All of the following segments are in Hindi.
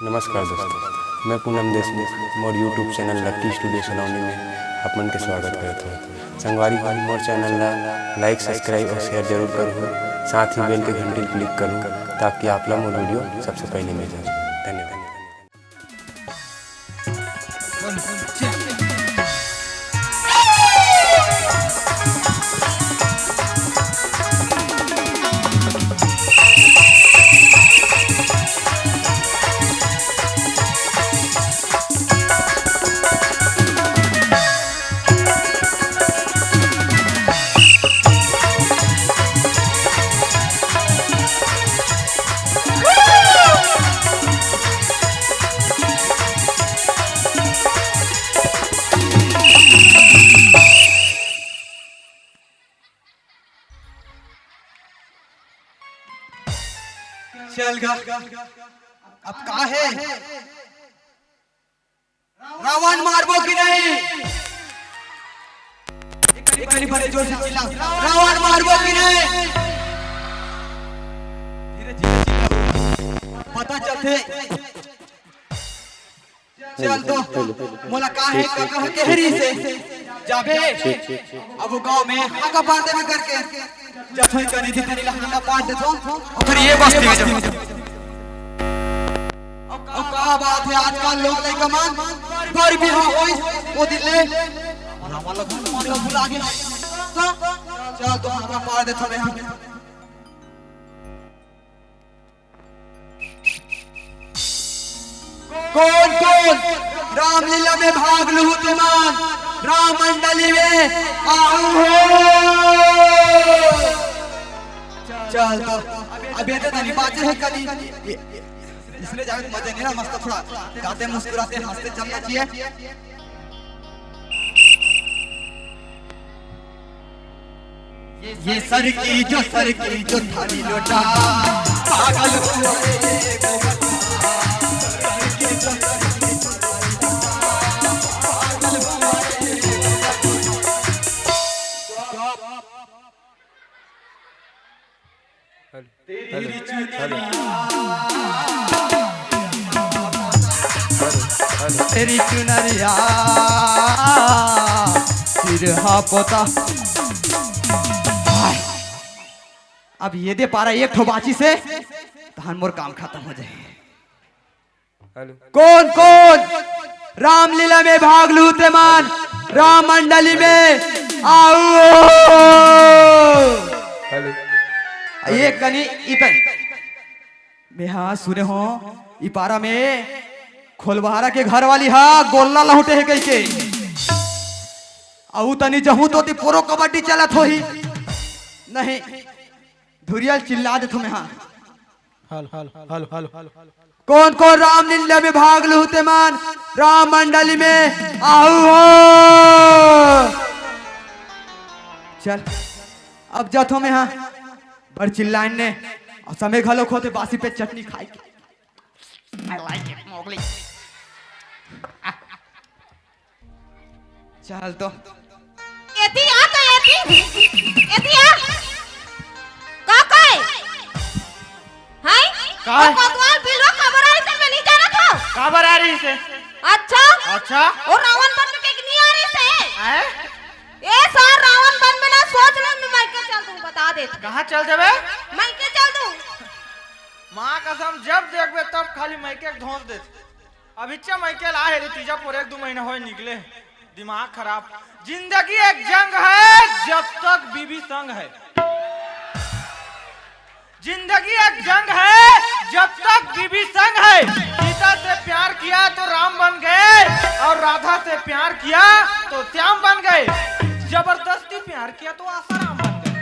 नमस्कार दोस्तों, मैं पूनम देशमुख मोर यूट्यूब चैनल लक्की स्टूडियो सलोनी में आप मन के स्वागत करता हूँ। संगवारी भाई मोर चैनल ला लाइक सब्सक्राइब और शेयर जरूर करूँ, साथ ही बेल के घंटी क्लिक करूँ ताकि आप ला मोर वीडियो सबसे पहले मिल जाए। धन्यवाद। चल गा अब का है रावण मारबो कि नहीं? एक कनी बड़े जोर से चिल्ला, रावण मारबो कि नहीं? धीरे धीरे चिल्ला, पता चलते। चल तो मोला का है का कह केहरी से जाबे अब गांव में हाका बांधे में करके जब ही कनी थी तनी हाका बांध दे तो और फिर ये बस्ती में जब अब का बात है आजकल लोग नहीं कमान पर भी होई वो दिले और हमारा मन भुला गया। चल तो हाका मार दे थोड़े हम कौन कौन रामलीला में भाग लूं तुमान राम मंडली में आओ हो। चल तो अभी तो नहीं बातें है कभी इसलिए जाके मजे नहीं ना मस्त थोड़ा गाते मुस्कुराते हंसते चलना चाहिए। ये सर की जो थाली लोटा पागल हुए तेरी चुनरिया सिरहा पोता। अब ये दे पारा एक ठो बाची से धान मोर काम खत्म हो जाए। कौन कौन रामलीला में भाग लूं तेमान राम मंडली में आओ। ये कनी इतन मैं हाँ सुने हो इपारा में खोलबहारा के घर वाली हा गोल्ला लहुटे है कह के आऊ तनी जहू तो ती पोरो कबड्डी चलत हो ही नहीं धुरियल चिल्ला दे तुम्हें हाँ हल हल हल हल हल कौन कौन रामलीला में भाग लूं तेमान राम मंडली में आओ हो। चल अब जाथो में हाँ बड़ चिल्लाइन ने और समय घलो खोते बासी पे चटनी खाई के I like it, Mowgli. चल तो एती आ तो एती आ का काय हाय काय? कोतवाल बिलवा खबर आई से मैं नहीं जाना था खबर आ रही से। अच्छा और रावण बन के नहीं आ रही से हैं? ए सार रावण बन में ना सोच ले मैं के चल दूं बता दे कहाँ चल देबे? मैं के चल दूं माँ कसम जब देखबे तब खाली मैके धोस दे। अभी चा मैके ला है तीजा पर एक दो महीना होए निकले दिमाग खराब। जिंदगी एक जंग है जब तक बीबी संग है। जिंदगी एक जंग है जब तक बीबी संग है। सीता से प्यार किया तो राम बन गए और राधा से प्यार किया तो श्याम बन गए। जबरदस्ती प्यार किया तो आसाराम बन गए।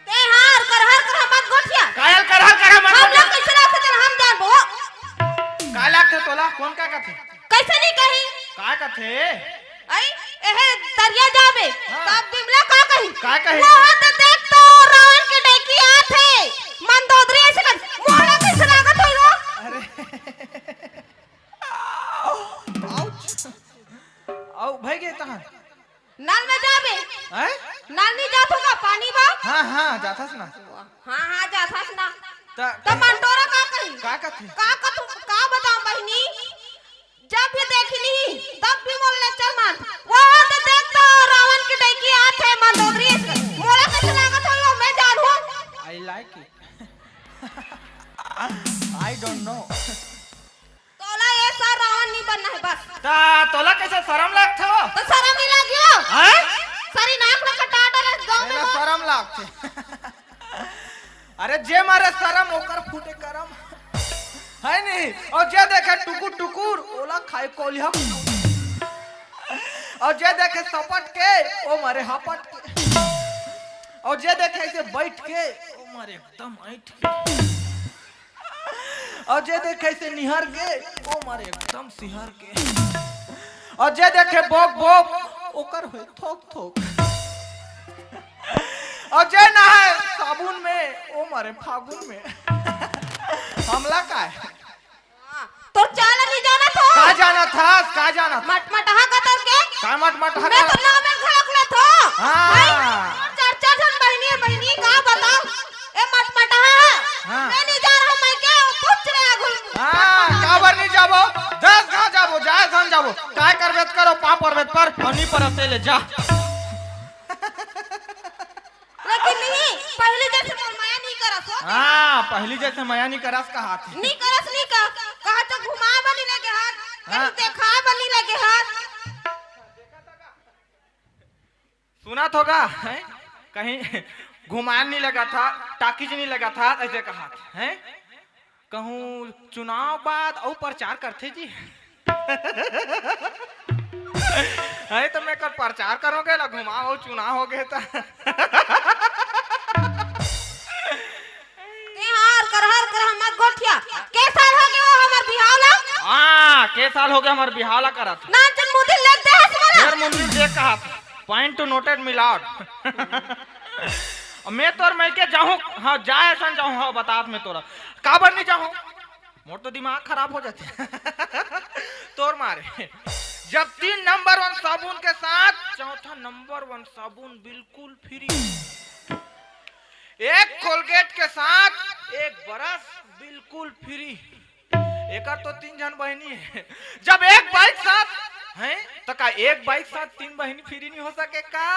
ते हार कर मत गोठिया कायल कर मत हम लोग कैसे लाते चल हम जान बो का लागते तोला कौन का कथे कैसे नहीं कही का कथे आई एहे दरिया जाबे हाँ। तब बिमला का कही का कही वो तो देख तो रावण के डेकी आथे मंदोदरी ऐसे कर मोहरा कैसे लागत होई रो अरे आउच आओ भाई के तहां नल में जाबे हैं नल नहीं जात होगा पानी बा हां जाथस ना हां जाथस ना त तो मंटोरा का कही का कथे का कथु मोल ले चल मान वो तो देख तो रावण की डैकी आथे मंदोदरी मोला कैसे लागत हो मैं जानू I like it I don't know तोला ये सर रावण नहीं बनना है बस तोला कैसे शर्म लगत हो तो शर्म नहीं लगियो हैं सारी नाक में कटा डाले गांव में मेरा शर्म लागते अरे जे मारे शर्म ओकर फूटे करम है नहीं और जे देखे टुकुर टुकुर ओला खाए कोलिया और जे देखे सपट के ओ मारे हापट के और जे देखे ऐसे बैठ के ओ मारे एकदम ऐठ के और जे देखे ऐसे निहर के ओ मारे एकदम सिहर के और जे देखे बोक बोक ओकर होए थोक थोक और जे नहाए साबुन में ओ मारे फागुन में हमला का है तो चाल नहीं जाना तो का जाना था मट मटहा कतर के का मट मैं तो नाव में खड़कले थो हाँ। चार जन बहनी का बताओ ए मट मटहा हाँ। मैं नहीं जा रहा मैं के पूछ रहा घुल हां काबर नहीं जाबो 10 गांव जाबो जाए धन जाबो काय करबेत करो पा पर्वत पर पानी पर अकेले जा लेकिन नहीं पहले जैसे मोर माया नहीं करस हो हां पहली जैसे माया नहीं करस का हाथ नहीं करस नहीं कहा तो घुमा बनी लगे हाथ हाँ। कहीं देखा बनी लगे हाथ सुना होगा हैं कहीं घुमान नहीं लगा था टाकीज नहीं लगा था ऐसे कहा हैं कहूँ चुनाव बाद और प्रचार करते जी है तो मैं कल प्रचार करोगे ना घुमाओ चुनाव हो गए तो हर कर हमर गोठिया के साल हो गए हमर बिहावला हां के साल हो गया हमार बिहावला करत नाचन मुदी लग दे हसमला फिर मुंडी देख कहा पॉइंट टू नोटेड मिलाउट मैं तोर मैं के जाऊं हां जाए ऐसा जाऊं हां बतात में तोरा काबर नहीं जाऊं मोर तो दिमाग खराब हो जाते तोर मारे जब 3 नंबर 1 साबुन के साथ चौथा नंबर 1 साबुन बिल्कुल फ्री एक कोलगेट के साथ एक ब्रश बिल्कुल फ्री एकर तो 3 जन बहनी है जब एक बाइक साथ है तो का एक बाइक साथ 3 बहनी फ्री नहीं हो सके का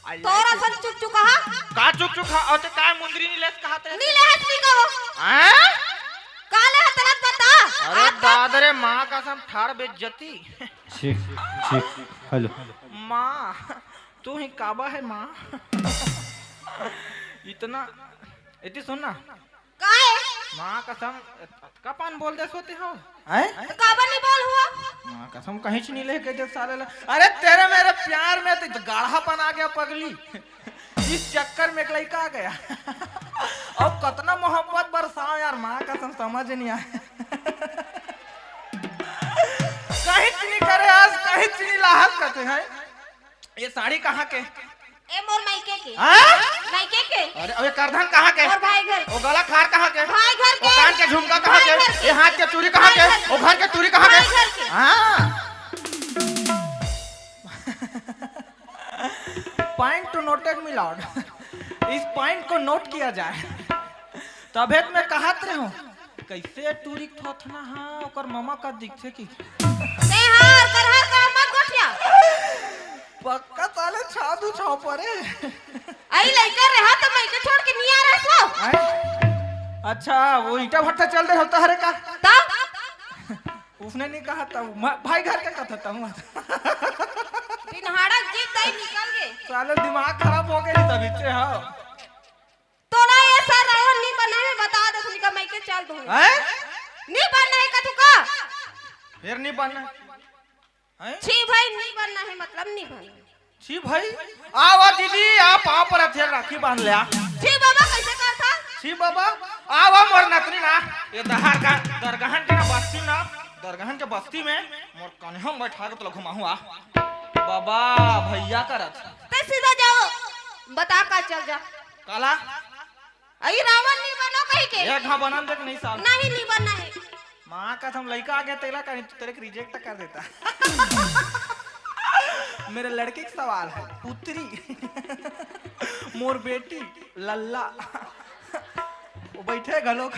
तोरा सन चुप चुप कहा का चुप चुप और ते का मुंदरी नहीं लेस कहते नहीं लेहस नहीं कहो हैं काले हतरत बता अरे दादरे मां कसम ठाड़ बेइज्जती ठीक ठीक हेलो मां तू ही काबा है मां इतना इतनी सुन ना काहे मां कसम का पान बोल दे सोते हो हैं तो काबर नहीं बोल हुआ मां कसम कहीं से नहीं लेके दे साले अरे तेरे मेरे प्यार में तो गाढ़ापन आ गया पगली इस चक्कर में एक लड़का आ गया अब कितना मोहब्बत बरसाओ यार मां कसम समझ नहीं आया कहीं नहीं करे आज कहीं नहीं लाहत करते हैं ये साड़ी कहाँ के ए मोर मायके के हाँ? मायके के अरे ये करधन कहाँ के और भाई घर वो गला खार कहाँ के भाई घर के वो कान के झुमका कहाँ भाई घर के ये हाथ के चूड़ी कहाँ के भाई घर वो घर के चूड़ी कहाँ भाई घर के के। हाँ पॉइंट टू नोटेड मिलाउड इस पॉइंट को नोट किया जाए तबेत में कहत रहे हो कैसे टूरी थोथना हाँ ओकर मामा का दिखते की ते हार कर मत गोठिया पक्का साले छादू छाव परे आई लइका रहा तो मायके छोड़ के नहीं आ रहा सो अच्छा वो ईटा भट्टा चल रहे होता है का तब उसने नहीं कहा था भाई घर का कथा था दिनहाड़ा जीत दाई निकल गए साले दिमाग खराब हो गया तभी से हाँ तो ना ये सर रावण नहीं बना है बता दे तुम का मायके चल दूं हैं नहीं बनना है कतु का फिर नहीं बनना हैं छी भाई नहीं बनना है मतलब नहीं बनना छी भाई आओ दीदी आप पाँव पर हथियार राखी बांध लिया छी बाबा कैसे करता छी बाबा आओ मोर नतनी ना ये दहार का दरगाहन के बस्ती ना दरगाहन के बस्ती में मोर कन्हम बैठा के तो घुमाऊं आ बाबा भैया करत ते सीधा जाओ बता का चल जा काला आई रावण नहीं बनो कहीं के एक घा बनन देख नहीं साल नहीं बनना है माँ का हम लड़का आ गया तेरा का तेरे को रिजेक्ट कर देता मेरे लड़के का सवाल है पुत्री मोर बेटी लल्ला वो बैठे गलो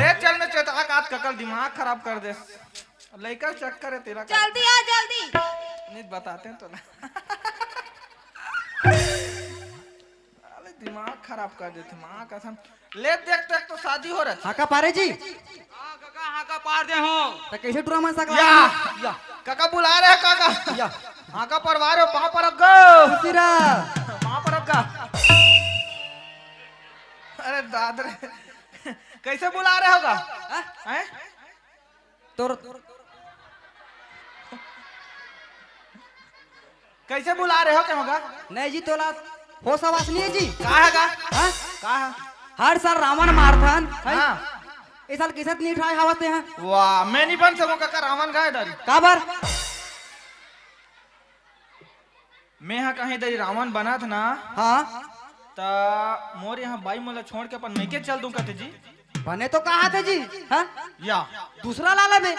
ले चल मैं चेता काट ककल दिमाग खराब कर दे लड़का चक्कर है तेरा जल्दी आ जल्दी। नहीं बताते हैं तो ना अरे दिमाग खराब कर देते माँ कसम ले देख देख तो शादी हो रहा हाका पारे जी काका हाका पार दे हो तो कैसे टूरा मन सकला या काका बुला रहे हैं काका या हाँ का परवार हो पाँव पर गो सिरा पाँव पर का अरे दादरे कैसे बुला रहे होगा हैं तोर कैसे बुला रहे हो क्या होगा नहीं जी तोला हो सवास नहीं है जी कहा है का हाँ? कहा है हर साल रावण मारथन हाँ इस साल किसत नहीं उठाए हवाते हैं वाह मैं नहीं बन सकूं काका रावण गाय दारी काबर मैं यहाँ कहीं दरी रावण बना था ना हाँ ता मोर यहाँ बाई मोला छोड़ के अपन मैके चल दूं कहते जी बने तो कहा थे जी हाँ या दूसरा लाला बे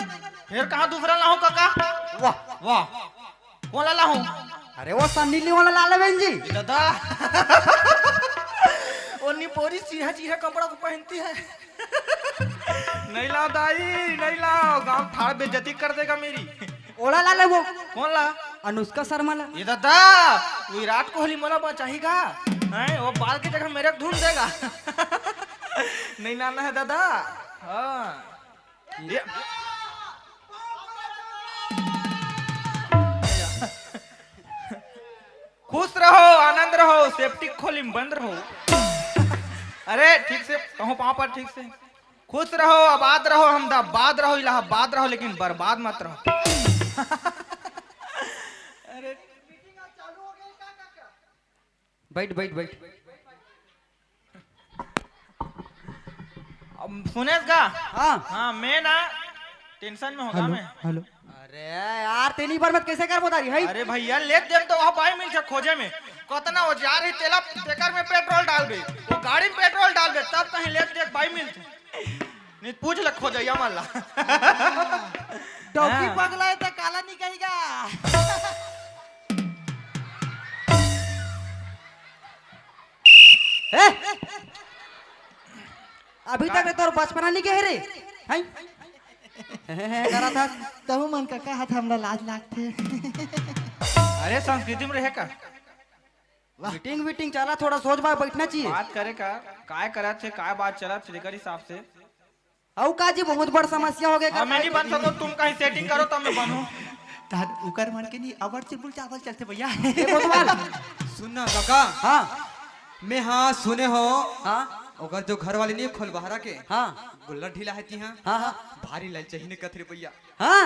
फिर कहाँ दूसरा लाऊं काका वाह वाह कौन ला लाऊं अरे वो सन्नी ली वाला लाला बहन जी दादा वो निपोरी चीहा चीहा कपड़ा को पहनती है नहीं लाओ दाई नहीं लाओ गांव फाड़ बेइज्जती कर देगा मेरी ओला लाला वो कौन ला अनुष्का शर्मा ला ये दादा विराट कोहली मोला बचाएगा हैं वो बाल की जगह मेरे को ढूंढ देगा नहीं लाना है दादा हाँ ये खुश रहो आनंद रहो सेफ्टी खोली में बंद रहो अरे ठीक से कहो पाँव पर ठीक से खुश रहो आबाद रहो अहमदाबाद रहो इलाहाबाद रहो लेकिन बर्बाद मत रहो अरे बैठ बैठ बैठ अब सुनेस का हाँ हाँ मैं ना टेंशन में होगा मैं हेलो अरे यार तेनी बार मत कैसे कर बता रही है अरे भैया ले देम तो वहाँ बाई मिल से खोजे में कतना हो जा रही तेला टेकर में पेट्रोल डाल दे वो गाड़ी में पेट्रोल डाल दे तब कहीं ले देख बाई मिल से नहीं पूछ ले खोजैया मान ला डॉगी हाँ। पगला है तो काला नहीं कहेगा अभी तक रे तोर बचपना नहीं कह रे हैं करा था तहु मन का कहा था हमरा लाज लागते अरे संस्कृति में रहे का मीटिंग वीटिंग चला थोड़ा सोच बार बैठना चाहिए बात करे का काय करा थे काय बात चला थे लेकर हिसाब से औ काजी बहुत बड़ समस्या हो गया मैं नहीं बन सकता तुम कहीं सेटिंग करो तब मैं बनूं तार उकर मन के नहीं अवर से बुल चावल चलते भैया सुनना काका हाँ मैं हाँ सुने हो हाँ अगर जो घर वाले नहीं खोलबहरा के हाँ गुल्ला ढीला है हाँ हाँ हाँ भारी लाल चाहिए कथरे भैया हाँ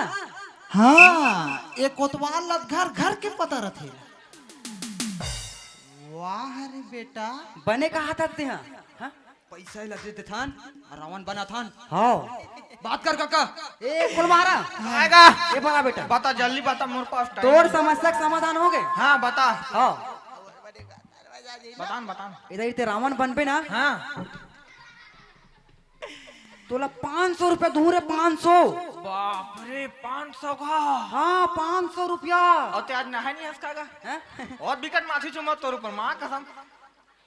हाँ एक कोतवाल लत घर घर के पता रथे वाह रे बेटा बने कहा था ते हाँ हाँ पैसा ही लगे थान रावण बना थान हाँ बात कर काका ए कुलवारा आएगा ए बड़ा बेटा बता जल्दी बता मोर पास टाइम तोर समस्या का समाधान हो गए हाँ बता हाँ बतान बतान इधर ते रावण बनबे ना हाँ तोला 500 रुपया दूर है 500 बाप रे 500 का हाँ 500 रुपया और ते आज नहा नहीं हंसका हैं? और विकट माथी चुमा तोर ऊपर माँ कसम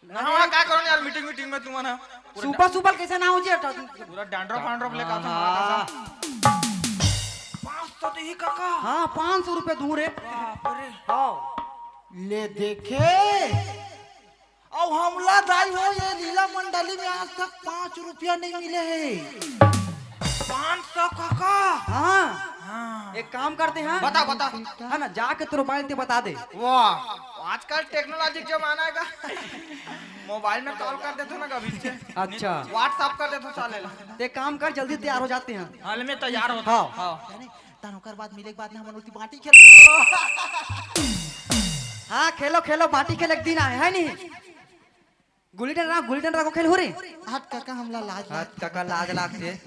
नहा क्या करो यार मीटिंग मीटिंग में तुम ना सुपर सुपर कैसे ना हो जी पूरा डांड्रफ वांड्रफ लेकर आता माँ कसम 500 तो ही काका हाँ 500 रुपया दूर है बाप रे हाँ ले देखे और हमला दाई हो ये लीला मंडली में आज तक 5 रुपया नहीं मिले हैं 500 काका हाँ हाँ एक काम करते हैं बता बता है ना जाके तो मोबाइल पे बता दे वाह आजकल टेक्नोलॉजी का जमाना है का मोबाइल में कॉल कर देते ना कभी से अच्छा व्हाट्सएप कर देते साले ते काम कर जल्दी तैयार हो जाते हैं हाल में तैयार होता हाँ। हाँ तनोकर बाद मिले के बाद ना मनोती बाटी खेल हाँ खेलो खेलो बाटी खेल एक दिन आए है नहीं गुल्ली डंडा को खेल हो रही हट काका हमला लाज हाथ काका लाज लागते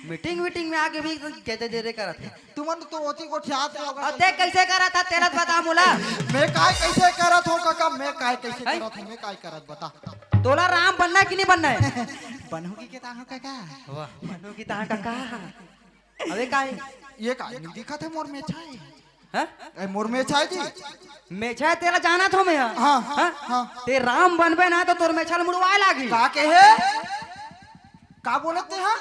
मीटिंग वीटिंग में आके भी कहते दे रे करत है तुमन तो ओती को ठात होगा अते कैसे करा था तेरा बता मुला मैं काय कैसे करत हो काका मैं काय कैसे करत हूं मैं काय करत बता तोला राम बनना है कि नहीं बनना है बनोगी के ता हो काका वाह मनु की तहां काका अबे काय ये काय नहीं दिखत है मोर में छाए हैं ए मोर में छाए जी मेछा तेरा जाना था मैं हाँ, हाँ। ते राम बनबे ना तो तोर मेछल मुड़वाए लागी का के है का बोलते हैं?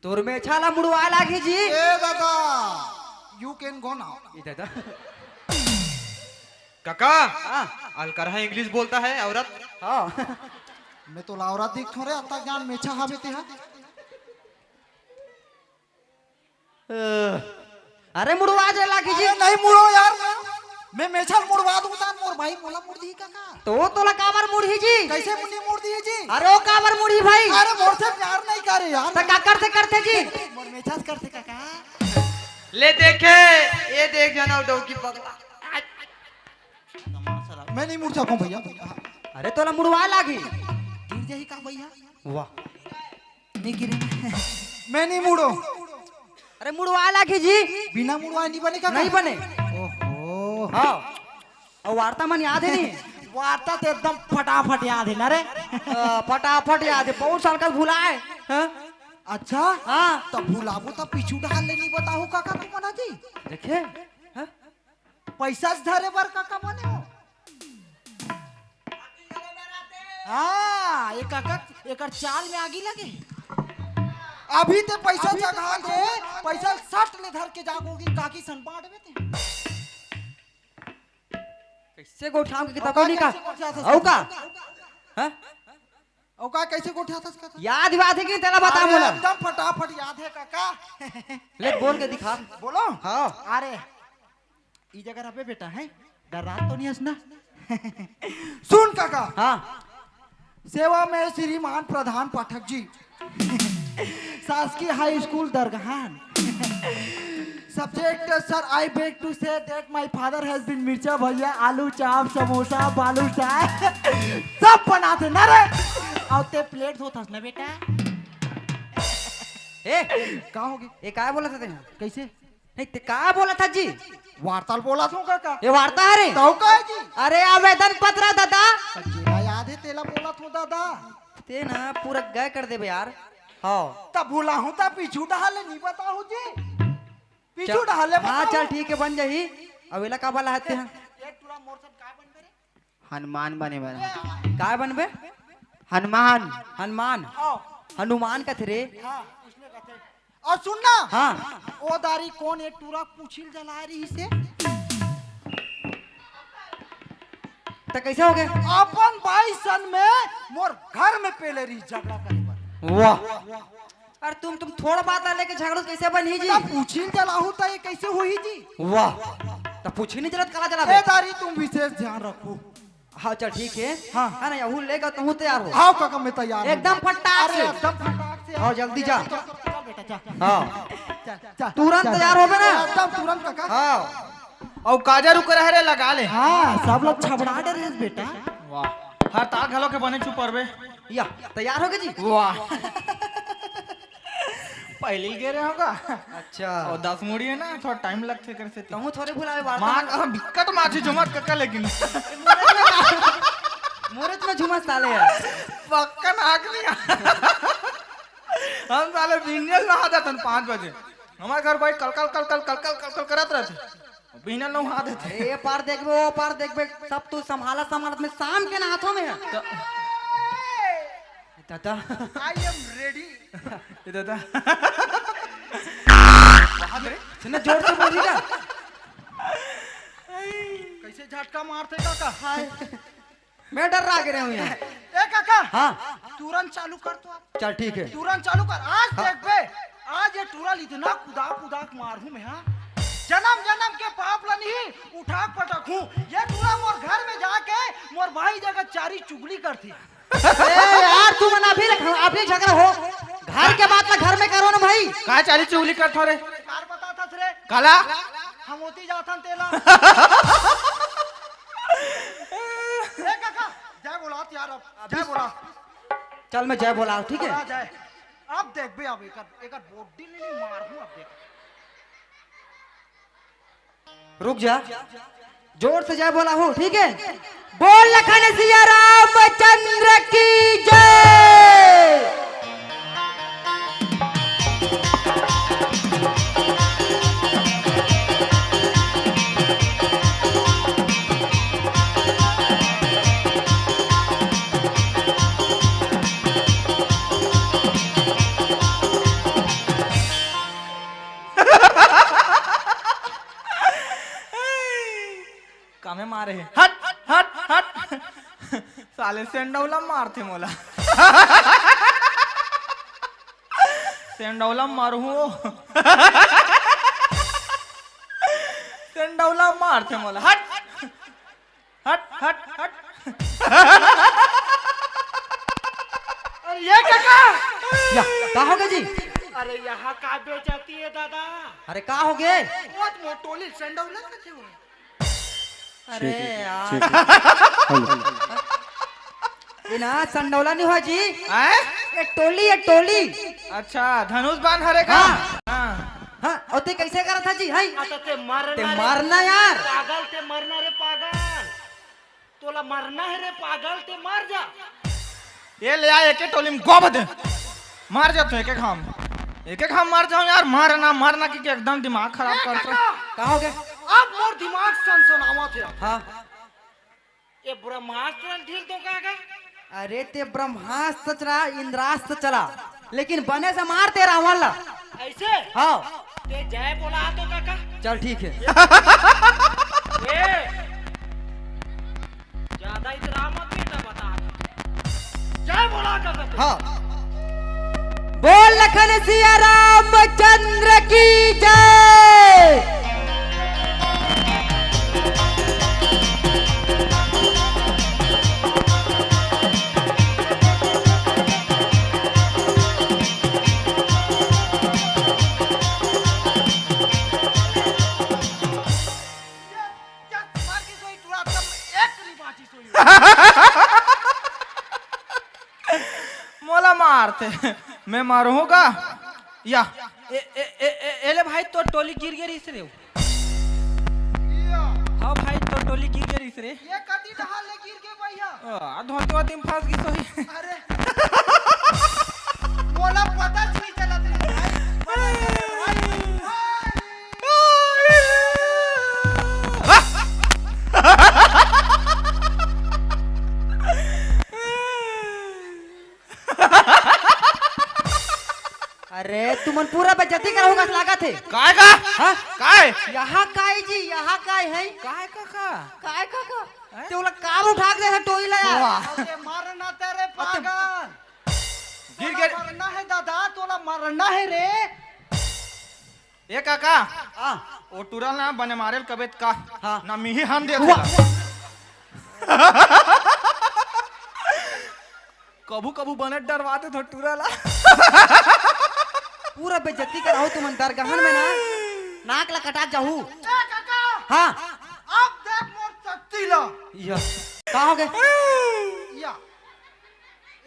तोर में छाला मुड़वा लागी जी। ए दादा, यू कैन गो नाउ। ये दादा काका अलकर है इंग्लिश बोलता है औरत। हाँ मैं तो लावरा दिख थोड़े आता ज्ञान मेछा हावे ते हा। अरे मुड़वा जे लागी जी। अरे नहीं मुड़ो यार, मैं मेछा मुड़वा दूंगा मोर भाई मोला मुड़ दी काका। तो तोला काबर मुड़ी जी? कैसे मुन्नी मुड़ दी जी? अरे ओ काबर मुड़ी भाई? अरे मोर से प्यार नहीं करे यार। तो का करते जी? मोर मेछा से करते काका। ले देखे ये देख जाना दो की पगला। मैं नहीं मुड़ सकूं भैया। अरे तोला मुड़वा लागी। गिर जाही का भैया? वाह नहीं गिरे। मैं नहीं मुड़ो। अरे मुड़वा लागी जी। बिना मुड़वाए नहीं बने काका? नहीं बने। ओहो। हाँ और वार्ता मन याद है नहीं? वार्ता तो एकदम फटाफट याद है ना रे। फटाफट याद है, बहुत साल का भूला है। हाँ? अच्छा हाँ तब भूलाबू तब पीछू डाल ले नहीं बताओ काका तू मना जी। देखे हाँ? पैसा से धरे बर काका बने हो। हाँ ये काका एक चाल में आगी लगे। अभी ते पैसा जगा दे, पैसा सट ले धर के जागोगी काकी सन बांट में ते। कैसे गोठाम के किताब औका नहीं का? कैसे गोठा था? औका हाँ? औका कैसे गोठा था इसका? याद है कि तेरा बता अरे बोला। एकदम फटाफट याद है काका। ले बोल के दिखा। बोलो। हाँ अरे ई जगह रहे बेटा है, डरा तो नहीं हंसना। सुन काका। हाँ सेवा में श्रीमान प्रधान पाठक जी, शासकीय high school Dargahan. Subject sir I beg to say that my father has been मिर्चा भैया आलू चाप समोसा बालू चाय सब बनाते ना रे। और ते प्लेट धोता ना बेटा। ए कहाँ होगी? ये क्या बोला था तेने? कैसे? नहीं ते क्या बोला था जी? वार्ताल बोला था काका। ये वार्ता है रे? तो का है जी? अरे आवेदन पत्र दादा। तेरा याद है तेला बोला था दादा। ते ना पूरा गए कर दे यार। हाँ तब भूला हूँ तब पीछू डाले नहीं बताओ जी। पीछू डाले हाँ चल ठीक है बन जाही। अवेला का वाला है एक टुरा मोर सब का बन करे? हनुमान बने बने। काय बनबे? हनुमान। हनुमान आओ। हनुमान का थे रे। हाँ उसमें कहते हैं। और सुनना हाँ ओ दारी कौन एक टूरा पूछिल जला रही से? तो कैसे हो गए? अपन भाई सन में मोर घर में पहले रही झगड़ा करे पर। वाह अरे तुम थोड़ा बात लेके झगड़ो कैसे बनी जी? तब पूछिल जलाहू तो ये कैसे हुई जी? वाह तो पूछी नहीं जरूरत कला ए जला दारी तुम विशेष ध्यान रखो। हाँ चल ठीक है। हाँ। है ना यहू लेगा तुम तैयार हो। हाँ काका मैं तैयार हूँ। एकदम फटाक अरे से। एकदम फटाक से। और जल्दी जा। चल बेटा जा। हाँ चल तुरंत तैयार हो बे ना। एकदम तुरंत काका। हाँ और काजर उकर है लगा ले। हाँ सब लोग छबड़ा डर हैं बेटा। वाह हर तार घलो के बने चुप परबे। या तैयार हो गए जी? वाह पहले ही गिरे होगा। अच्छा और 10 मुड़ी है ना थोड़ा टाइम लगते कर से। कहूँ थोड़े भुलावे वार्ता मां का दिक्कत माची जुमत कक्का लेकिन मुहूर्त में झुमस साले यार। पक्का नाक नहीं हम साले बिजनेस में आ जाते 5 बजे। हमारे घर भाई कल करत रहते। बिजनेस में आ देते। ये पार देखबे वो पार देखबे सब तू संभालत में शाम के ना हाथों में है। दादा आई एम रेडी। दादा सुन जोर से बोली का। कैसे झटका मारते काका? मैं डर रहा गिरे हूँ यहाँ। ए काका हाँ तुरंत चालू कर तो आप। चल ठीक है। तुरंत चालू कर। आज देख बे आज ये टूरा इतना कुदाक मारू मैं। हाँ जन्म जन्म के पाप ला नहीं उठा पटक हूँ। ये टूरा मोर घर में जाके मोर भाई जगह चारी चुगली करती। यार तू मना अभी झगड़ा हो घर के बात घर में करो ना भाई। कहा चाली चुगली कर थोड़े कार बता था रे काला हम होती जाथन तेला। ए काका जय बोला यार अब जय बोला। चल मैं जय बोला ठीक है। बोला जय। अब देख बे अब एक बॉडी नहीं मार हूँ। अब देख रुक जा जोर से जय बोला हूँ ठीक है। बोल लखन सिया रामचंद्र की जय। में मारे है हट हट हट साले सेंडौला मारते मोला सेंडौला मारू सेंडौला मारते मोला हट हट हट हट अरे ये काका या का हो गया जी? अरे यहाँ का बेचती है दादा अरे का हो गए? बहुत मोटोली सेंडौला कथे हो अरे यार ये ना संडौला नहीं हुआ जी, आए? ये टोली है टोली। अच्छा धनुष बाण हरे का हाँ। हाँ। हाँ और ते कैसे करा था जी? हाय आता ते मारना ते रे मारना यार। पागल ते मरना रे पागल तोला मरना है रे पागल ते मार जा ये ले आए एक टोली में गोब दे मार जा तो एक एक हम मार जाओ यार मारना मारना की एकदम दिमाग खराब करते का हो गया? अब मोर दिमाग सनसनावा थे हाँ ये ब्रह्मास्त्र ढील तो काका अरे ते ब्रह्मास्त्र चला इंद्रास्त्र चला लेकिन बने से मारते रावण ला। ऐसे हाँ ते जय बोला तो काका चल ठीक है। ए ज्यादा इतना मत बेटा बता जय बोला काका तू। हाँ बोल लखन सिया रामचंद्र की जय। मार के सोई टूरा तब एक नहीं बाची सोई मोला मारते मैं मारूंगा या एले भाई तो टोली गिर गई इस रे हाँ भाई तो टोली गिर गई इस रे ये कदी डहाल ले गिर के भैया धोती वाती में फंस गई सोई अरे बोला पता नहीं चला तेरे अरे तुमन पूरा बेइज्जती कर होगा लगा थे। काय का हाँ काय यहाँ काय जी यहाँ काय है? काय काका काय काका ते वाला कार उठा के दे टोई ला यार। अरे मारना तेरे पागल गिर गए मरना है दादा तोला मरना है रे ये काका हाँ वो टूरल ना बने मारे कबेत का हाँ। ना मिही हम दे कबू कबू बने डरवाते तो टूरला पूरा बेइज्जती कराओ तुमन दरगाहन में ना नाक ला कटा जाहू। ए काका हाँ अब देख मोर शक्ति ला या का हो गए? या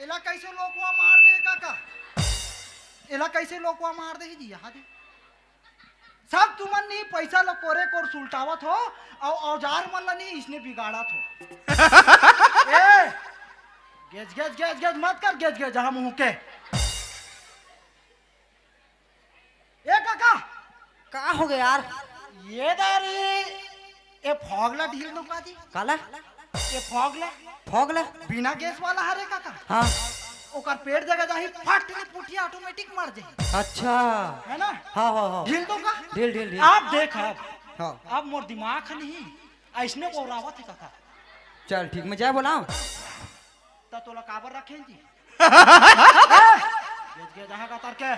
एला कैसे लोकवा मार दे काका एला कैसे लोकवा मार दे जी यहाँ दे सब तुमन नहीं पैसा लो कोरे कोर सुलटावत हो और औजार मन ला नहीं इसने बिगाड़ा थो ए गेज गेज गेज गेज मत कर गेज गेज जहाँ मुँह के ए काका का हो गया यार? ये दारी ये फॉगला ढील दो पाजी काला ये फॉगला फॉगला बिना गैस वाला हरे काका हाँ ओकर पेट जगह जाही फट ने पुठिया ऑटोमेटिक मर जाही अच्छा है ना हाँ हाँ हाँ ढील दो का ढील ढील ढील आप देख अब हाँ अब मोर दिमाग नहीं ऐसने बोरावत है काका चल ठीक मैं जाए बोला ता तोला काबर रखें जी गेज गेज जहाँ का तर के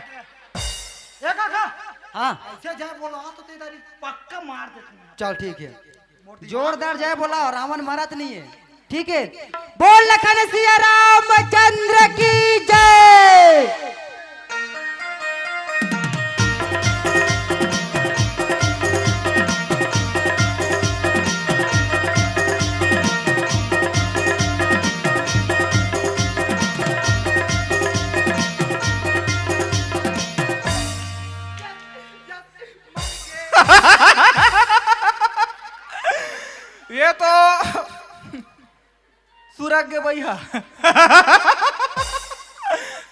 ए काका हाँ ऐसे जाए बोला तो तेरी पक्का मार दे तुम्हें चल ठीक है जोरदार जय बोला और रावण मरत नहीं है ठीक है। बोल लखन सिया रामचंद्र की जय। ये तो सुरग के भैया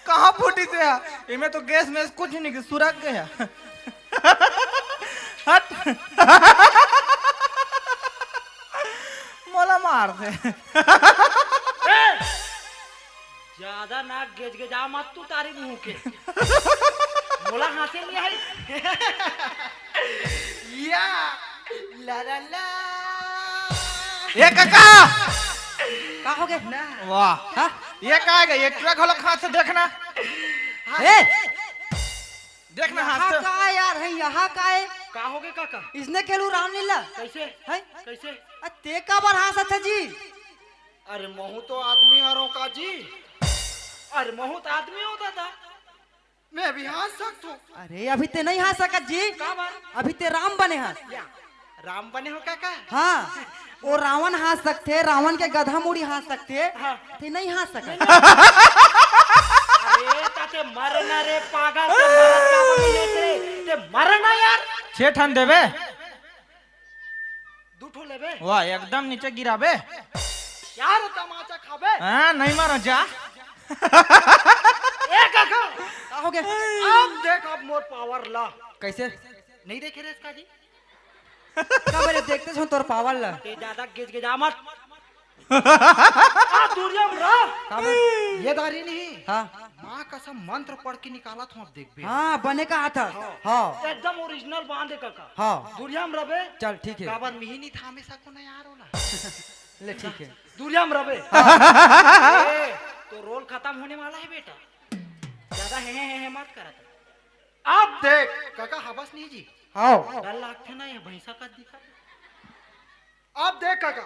कहाँ फूटी थे इनमें तो गैस में कुछ नहीं सुरग गया हट मोला मार दे ज्यादा ना गेज गेजा मत तू तारी मुंह के बोला हाथे नहीं है या ला ला ला ये काका का हो गए वाह हाँ? ये का है ये ट्रक वाला हाथ से देखना ए देखना हाथ यहाँ से का है यार है यहाँ का है का हो गए काका इसने खेलू रामलीला कैसे है कैसे ते का बार हंसत है जी अरे महू तो आदमी हरों का जी अरे महू तो आदमी होता था मैं भी हंस सकता हूँ अरे अभी ते नहीं हंस सकत जी का बात अभी ते राम बने हैं या राम बने हो काका हाँ वो रावण हंस सकते रावण के गधा मुड़ी हंस सकते हाँ। ते नहीं हंस सकत अरे ताते मरना रे पागल ते मरत का बने रे ते मरना यार 6 ठन देबे दूठो लेबे वाह एकदम नीचे गिराबे यार तमाचा खाबे हाँ नहीं मारो जा ए काका का हो गया अब देख अब मोर पावर ला कैसे नहीं देखे रे इसका जी का मेरे देखते हो तोर पावर ला ते ज्यादा गिज गिजा मत आ दूरिया में रह का बे? ये दारी नहीं हाँ माँ कसम मंत्र पढ़ के निकाला था अब देख बे हाँ बने का हाथ हाँ एकदम ओरिजिनल बांधे काका हाँ दूरिया में रबे चल ठीक है काबर मिही नहीं था हमेशा को ना यार होला ले ठीक है दूरिया में रबे ए, तो रोल खत्म होने वाला है बेटा ज्यादा है मत करा अब देख काका हबस नहीं जी हाँ डर लागते ना ये भैंसा का दिखा अब देख काका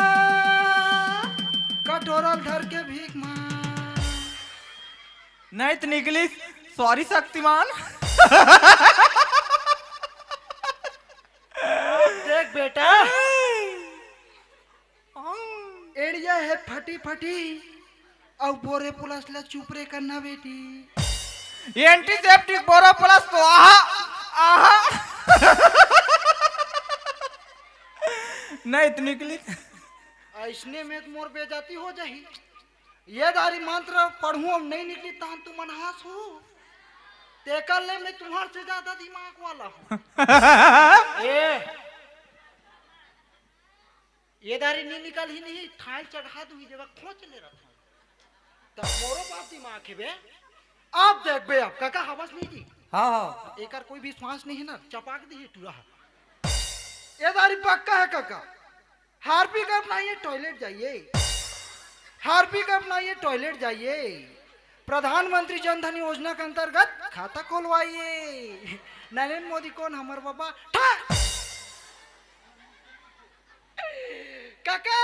शक्तिमान कटोरल धर के भीख मार नहीं तो निकली सॉरी शक्तिमान देख बेटा एड़िया है फटी फटी और बोरे पुलस ला चुप रे करना बेटी एंटीसेप्टिक बोरो प्लस तो आहा आहा नहीं तो निकली ऐसने में तो मोर बेजाती हो जाही ये दारी मंत्र पढ़ूं अब नहीं निकली तान तू मनहास हो तेकर ले मैं तुम्हार से ज्यादा दिमाग वाला हूँ ये दारी नहीं निकल ही नहीं ठाल चढ़ा दूंगी जगह खोच ले रखा तब मोरो बाप दिमाग है बे आप देख बे अब काका हवस नहीं जी हाँ हाँ एकर कोई विश्वास नहीं है ना चपाक दी टूरा ये दारी पक्का है काका हार्पिक अपनाइए टॉयलेट जाइए हार्पिक अपनाइए टॉयलेट जाइए प्रधानमंत्री जन धन योजना के अंतर्गत खाता खोलवाइए नरेंद्र मोदी कौन हमारे बाबा काका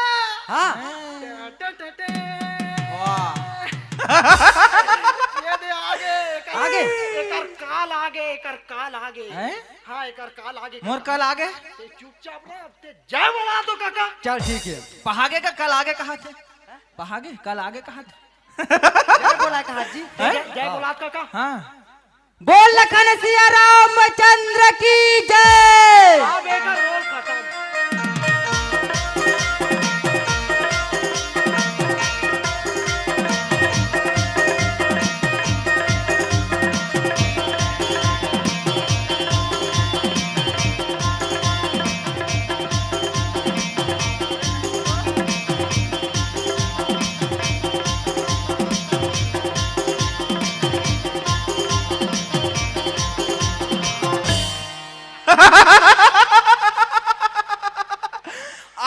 हाँ ये दे आगे आगे? एकर काल आगे एकर काल आगे हैं? हाँ एकर काल आगे मोर कल आगे ते चुपचाप रह अब ते जय बोला तो काका चल ठीक है पहागे का कल आगे कहा थे पहागे कल आगे कहा थे क्या बोला कहा जी जय बोला काका हाँ बोल लखन सिया रामचंद्र की जय अब एकर रोल खत्म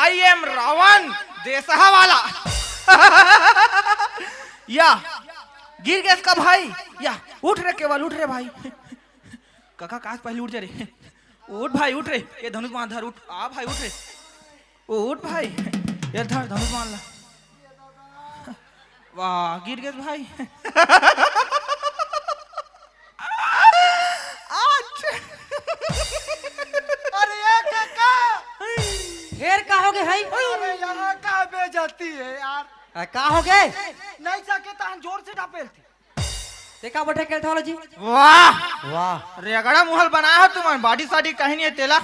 आई एम रावण देसहा वाला या गिर गया इसका भाई या उठ रे केवल उठ रे भाई काका काश पहले उठ जा रे उठ भाई उठ रे ये धनुष मान धर उठ आ भाई उठ रे ओ उठ भाई ये धर धनुष मान ला वाह गिर गया भाई अरे ये काका फिर का हो गए भाई अरे यहाँ का बेजाती है यार का हो गए नहीं सके तान जोर से ढपेल थी देखा बैठे खेलता वाला जी वाह वाह रेगड़ा मुहल बनाया है तुम्हारी बॉडी साडी कहीं नहीं है तेला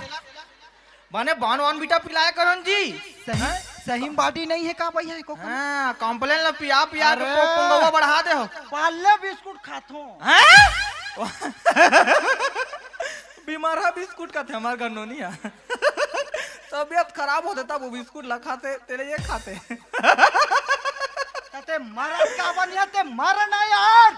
बने बान वान बीटा पिलाया करण जी सही बाटी नहीं है का भैया को हाँ कॉम्प्लेन ला पिया पिया के अरे। पुंगवा बढ़ा दे हो पाले बिस्कुट खातो हैं? बीमार है बिस्कुट का थे हमारे घर नोनी है तबीयत खराब होते तब वो बिस्कुट ला खाते तेरे ये खाते ते मरन का बनिया ते मरना यार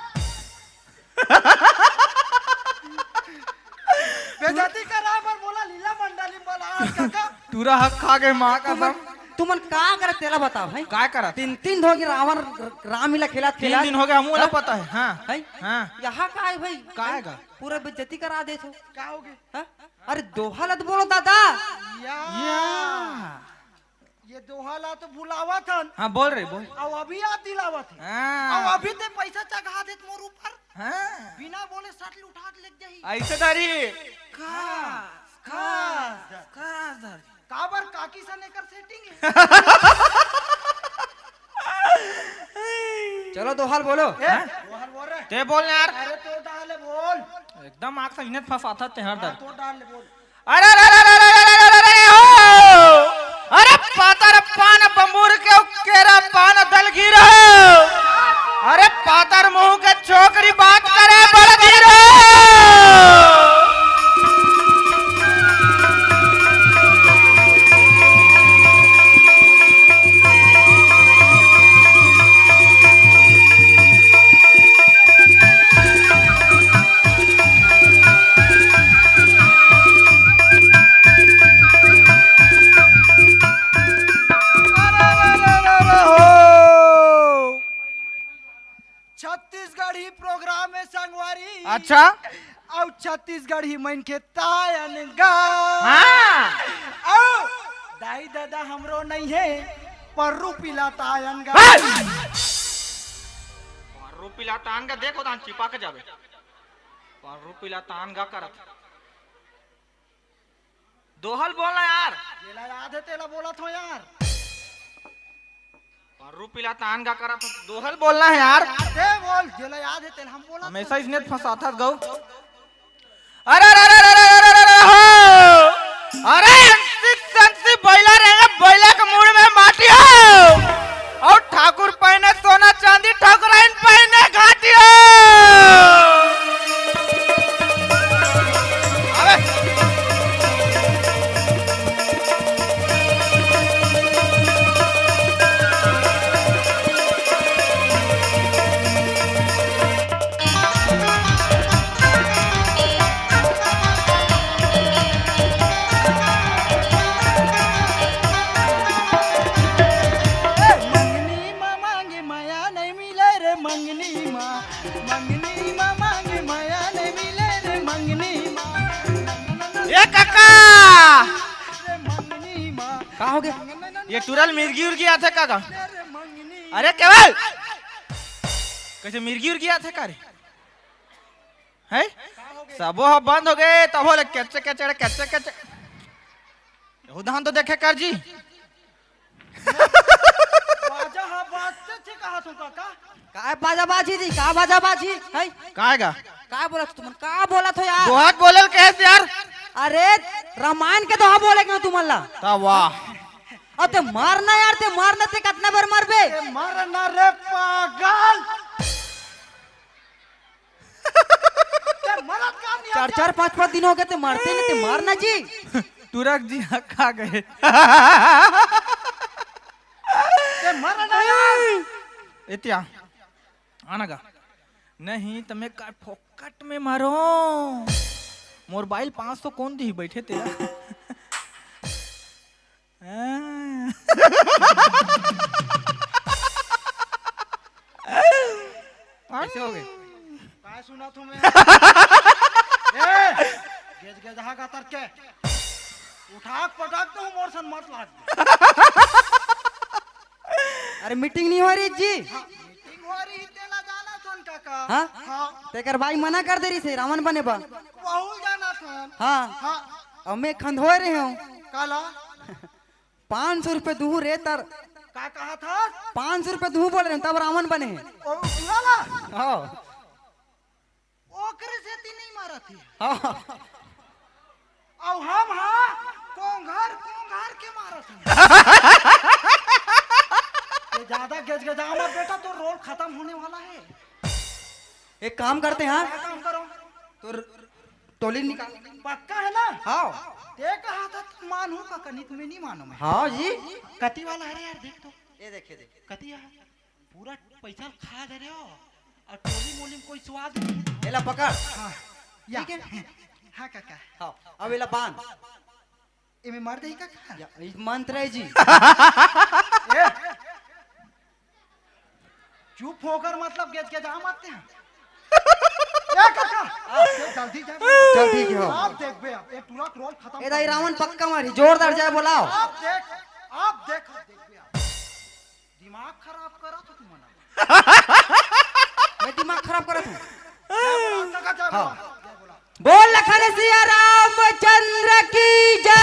बेजाती करा पर बोला लीला मंडली बोला आज काका टूरा हक खा गए माँ का तुमन सब तुमन का करे तेला बताओ भाई काय करा 3 दिन हो गए रावण राम हिला खेला 3 दिन हो गया हमू ना पता है हाँ है हाँ यहाँ का है भाई का है का? पूरा बेइज्जती करा दे तो क्या हो गए हाँ? अरे दोहा लत बोलो दादा या या ये दोहाला तो बुलावा था हाँ बोल रहे बोल और अभी याद दिलावा थे और हाँ अभी ते पैसा चढ़ा देत मोर ऊपर हाँ बिना बोले सट उठा के लेके जाही ऐसे तारी खास काबर काकी से लेकर सेटिंग है चलो दोहाल बोलो दोहल बोल रहे ते बोल यार अरे तो डाले बोल एकदम आग से इन्हें फंसाता ते हर दर तो डाल बोल अरे अरे अरे अरे अरे अरे अरे हो अरे पातर पान बंबूर के केरा पान दल गिरो अरे पातर मुंह के छोकरी बात करे बड़ गिरो छत्तीसगढ़ ही प्रोग्राम है संगवारी अच्छा और छत्तीसगढ़ ही मन के तायन गा हाँ और दाई दादा हमरो नहीं है पर्रू पिला तायन गा रुपिला तान का देखो तान चिपा के जावे पर रुपिला तान का करत दोहल बोलना यार जेला याद है तेला बोला था यार पर रुपिला तान का करत दोहल बोलना है यार दे बोल जेला याद है तेला हम बोला हमेशा इसने फंसाता गौ अरे अरे अरे अरे अरे अरे अरे हो अरे अंसी बैला रहेगा बैला के मुड़ में माटी हो और ठाकुर पहने सोना चांदी ठाकुराइन पहने घाटी हो अबे मंगनी माँ मांगे माया नहीं मिले रे मंगनी माँ मांगे माया नहीं मिले रे मंगनी माँ ये काका रे मंगनी माँ का हो गया ये टुरल मिर्गी उर्गी आते काका रे मंगनी अरे केवल कैसे मिर्गी उर्गी आते का रे है सबो ह बंद हो गए तब हो कैचे कैचे कैचे कैचे उदाहरण तो देखे कर जी बाजा हा बाजते थे कहा तुम काका का बाजाबाजी जी का बाजाबाजी है काहेगा का बोला तुम का बोला तो यार दोहात बोलल कैसे यार अरे रामायण के दोहा बोले क्यों तुम अल्लाह ता वाह अब ते मारना यार ते मारने ते कितना बार मारबे ए मरना रे पागल ते मरत काम नहीं 4-5 दिन हो गए ते मारते नहीं ते मारना जी तुरक जी खा गए ते मरना यार इतिया आना गा नहीं तमे का फोकट में मारो मोबाइल 500 कौन दी बैठे तेरा ऐसे हो गए काय सुना तुम्हें ए गेज गेज हा का तरके उठाक पटाक तो मोर सन मत लाग अरे मीटिंग नहीं हो रही जी मीटिंग हो रही तेला जाना थन काका हाँ हां तेकर भाई मना कर दे रही से रावण बने बा बहु जाना थन हाँ हां अब मैं खंधोए रहे हूँ काला 500 रुपए दूह रे तर का कहा था 500 रुपए दूह बोल रहे हैं तब रावण बने हैं ओ उड़ाला हाँ ओकरे से ती नहीं मारा थी हाँ औ हम हां कोंघर के मारा था ये ज्यादा गेज गेज मत बेटा तो रोल खत्म होने वाला है एक काम करते हैं क्या काम करो तो टोली निकाल पक्का है ना हाँ ये कहा था मानू का कनी तुम्हें नहीं मानो मैं हाँ जी कति वाला है यार देख तो ये देखिए कति है पूरा पैसा खा दे रहे हो और टोली मोली में कोई स्वाद नहीं है एला पकड़ हाँ या हाँ काका हाँ अब एला बांध इमे मार दे का क्या या ई मंत्र है जी। ए, चुप होकर मतलब गेज के जा मारते हैं। ए काका जल्दी जा। चल ठीक है हो। आप देख बे अब एक टूरा रोल खत्म ए दाई रावण पक्का मारी जोरदार जाए बोलाओ। आप देख बे आप। दिमाग खराब करा तो तुम मना मैं दिमाग खराब करत हूं। काका जा हाँ। बोला बोल लखन सिया रामचंद्र की जय।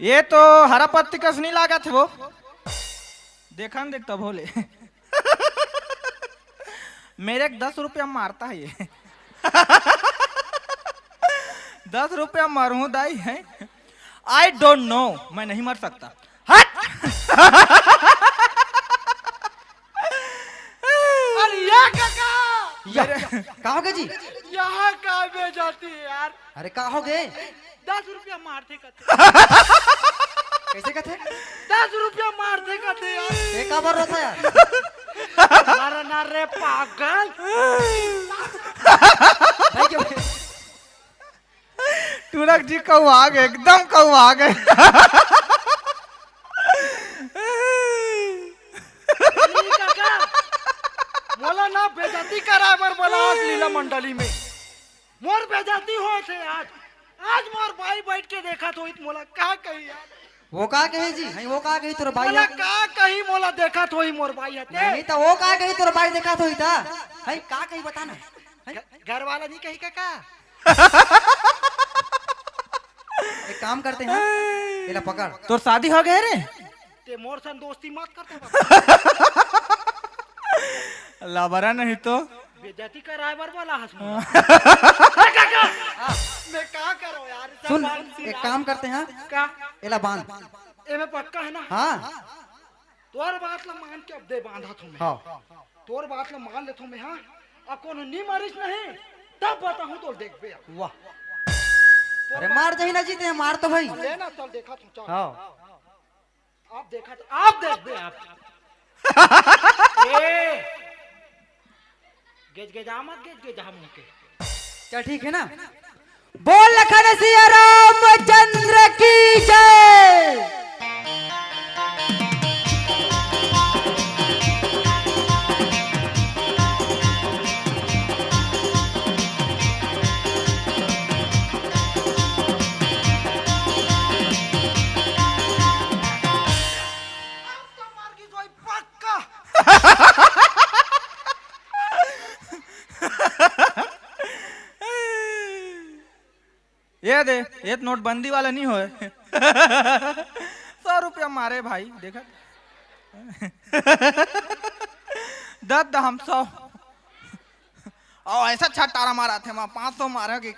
ये तो हरा पत्ती कस नहीं लागा थे वो देखा न देखता भोले मेरे 10 रुपया मारता है ये 10 रुपया मारूं दाई है आई डोंट नो मैं नहीं मर सकता हट अरे ये काका या कहा होगे जी। यहाँ का बे जाती है यार। अरे कहा होगे 10 रुपया मारते कहते कैसे कहते 10 रुपया मारते कहते यार। एक बार रोता यार। मरना रे पागल। भाई क्यों टूरक जी कौआ गए एकदम कौआ गए काका बोला ना बेजाती कराबर बोला आज लीला मंडली में मोर बेजाती हो थे आज मोर भाई बैठ के देखा तो इत मोला का कही यार। वो कहा कहे जी नहीं वो कहा कही तोर भाई मोला का कही मोला देखा तो ही मोर भाई हते नहीं तो वो कहा कही तोर भाई देखा तो ही था। है का कही बताना है? घर वाला नहीं कही काका। एक काम करते हैं इला पकड़। तो शादी हो गए रे ते मोर सन दोस्ती मत करते लाबरा नहीं तो बेजाती कराबर बोला हंस काका मैं का करो यार। सब सुन बात सी एक यार। काम करते हैं का इला बांध। ए में पक्का है ना। हाँ तोर बात ला मान के अब दे बांधा थो मैं। हाँ तोर बात ला मान ले थो मैं। हाँ अब कोनो नी मारिस नहीं तब बताऊं तो देख बे वाह। अरे मार जाही ना जीते हैं मार तो भाई। लेना चल देखा तू चल। हाँ आप देखा तो आप देख बे आप। ए गेज आमत गेज हम के चल ठीक है ना। बोल लखन सिया रामचंद्र की जय। ये दे ये तो नोटबंदी वाला नहीं हो 100 रुपया मारे भाई देखा दद हम 100 और ऐसा छटारा मारा थे वहां 500 मारा कि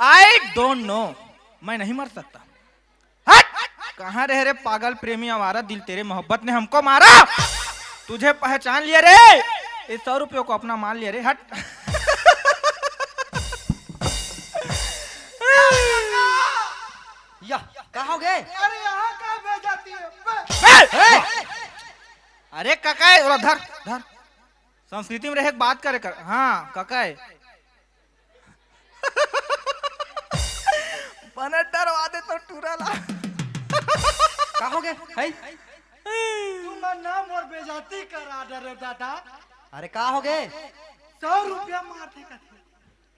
आई डोंट नो मैं नहीं मर सकता हट कहाँ रह रे पागल प्रेमी आवारा दिल तेरे मोहब्बत ने हमको मारा तुझे पहचान लिया रे इस 100 रुपयों को अपना मान लिया रे हट या कहोगे अरे यहाँ का बेजाती है अरे ककाए और धर धर संस्कृति में रहे बात करे कर हाँ ककाए बने डरवा दे तो टूरा ला कहोगे है तुम नाम और बेजाती करा डरे दादा। अरे कहोगे 100 रुपया मारते कहते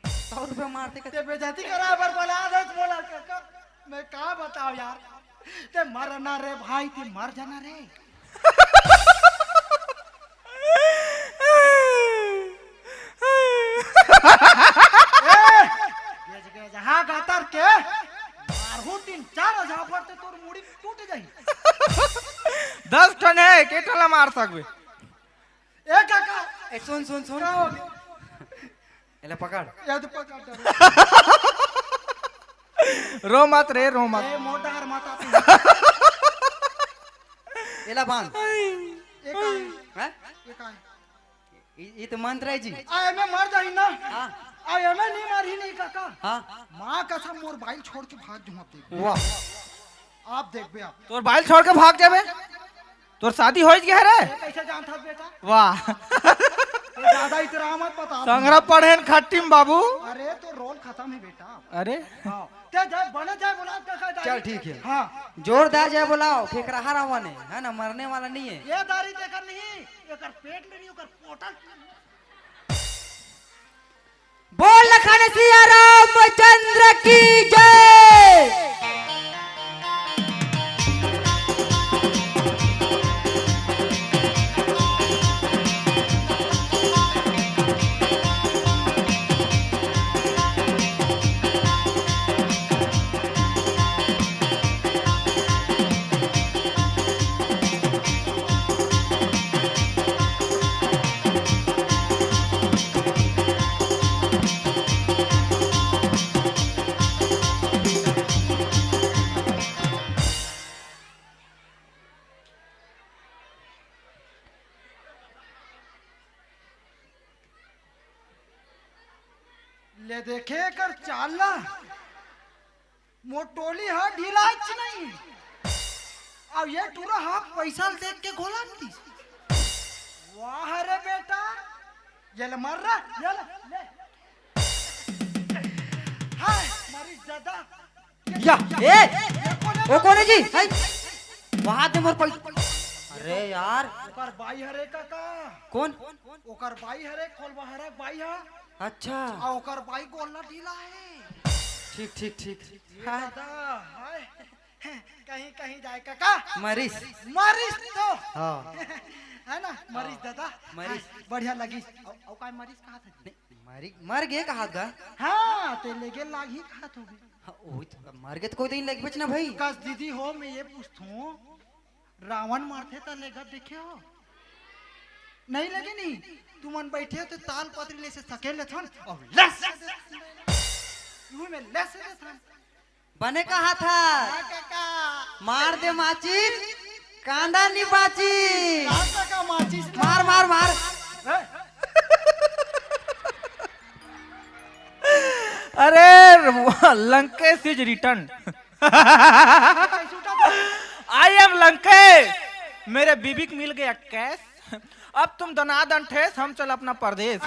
100 रुपया मारते ते बेजाती करा बर बोला दे बोला काका मैं का बताओ यार ते मरना रे भाई ते मर जाना रे। जहाँ गातर के मारहू 3-4 हजार पड़ते तोर मुड़ी टूट जाई 10 टन है के टला मार सकबे ए काका ए सुन सुन सुन का हो गया एला पकड़ याद पकड़ रो मत रे रो मत ए मोटार माता तू एला बांध एक आए हैं एक आए ये तो मंत्र है जी। आए में मर जाई ना। हाँ आए में नहीं मारी नहीं काका। हाँ माँ कसम मोर बाइल छोड़ के भाग जुमते। वाह आप देख बे आप। तोर बाइल छोड़ के भाग जाबे। तोर शादी हो गया रे। कैसे जानता बेटा? वाह ज्यादा इतना मत बता। संग्रह पढ़ेन खट्टीम बाबू। अरे तो रोल खत्म है बेटा। अरे हाँ ते जाए बने जाए बोला काका। चल ठीक है। हाँ जोरदार जय बुलाओ, फेंक रहा रावण है ना, मरने वाला नहीं है। ये दाढ़ी देकर नहीं, एकर पेट में नहीं, एकर पोटल। बोल लखन सिया रामचंद्र की जय। ले देखे कर चाला मोटोली हा ढीलाच नहीं। अब ये टूरा हा पैसा देख के गोला दी। वाह रे बेटा, ये ले मर रहा, ये ले। हाय मरीज दादा। या ए वो कौन है जी? हाय वहां दे मोर पैसा। अरे यार ओकर बाई हरे काका। कौन? ओकर बाई हरे खोलवा हरे बाई हा। अच्छा आ ओकर बाई गोला ढीला है। ठीक ठीक ठीक। हाँ। दादा हाय कहीं कहीं जाए काका। मरीज मरीज तो हाँ है ना मरीज दादा। मरीज। हाँ, बढ़िया लगी। औ का मरीज कहा था? मर गए कहा गा? हाँ ते लेगे लागी कहा तो मर गए तो कोई दिन लग बचना भाई। कस दीदी हो मैं ये पूछूं, रावण मारते तो लेगा देखे हो? नहीं लगे नहीं। तुम मन बैठे हो तो ताल पत्री ले से सकेले थन और लस यूं में लस दे थन। बने कहा था काका मार दे माचिस कांदा नहीं बाची। काका माचिस मार मार मार। अरे Lankesh is return. I am Lankesh. मेरे बीबी को मिल गया कैश। अब तुम दनादन ठेस, हम चल अपना परदेश।